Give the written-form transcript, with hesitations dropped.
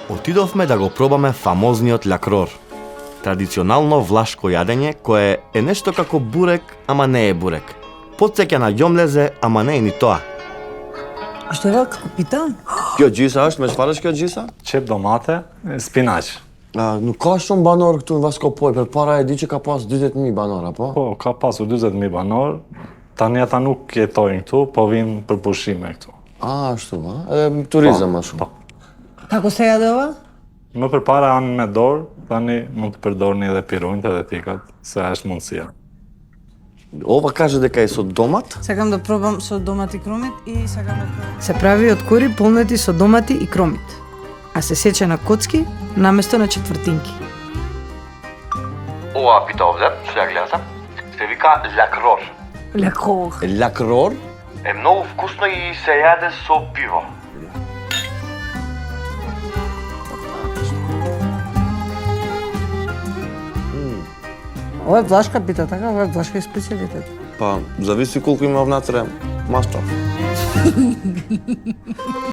Отидовме да го пробаме фамозниот лакрор. Традиционално влашко јадење кое е нешто како бурек, ама не е бурек. Потсеќа на ѓомлезе, ама не е ни тоа. А што е како пита? Kjo gjisa është, me çfarë është kjo gjisa? Qep domate, spinaq. Nuk ka shumë banor këtu në Vaskopoj, përpara e di që ka pas 40.000 banor, apo? Po, ka pasur 40.000 banor. Tani ata nuk jetojnë këtu, po vinë për pushime këtu. Ashtu, ha? Edhe turizëm më shumë. Како се јаде ова? Më përpara anë me dorë, tani mund të përdorni edhe pirunjtë edhe tikat, se është mundësia. Ова каже дека е со домат. Сакам да пробам со домат и кромит и сакам да пробам. Се прави од кори полнети со домати и кромит, а се сече на коцки наместо на четвртинки. Ова пита овде, што ја гледате, се вика лакрор. Лекох. Лакрор. Е многу вкусно и се јаде со пиво. Ова е влашка пита, така? Ова е влашка специјалитет. Па, зависи колку има внатре масло.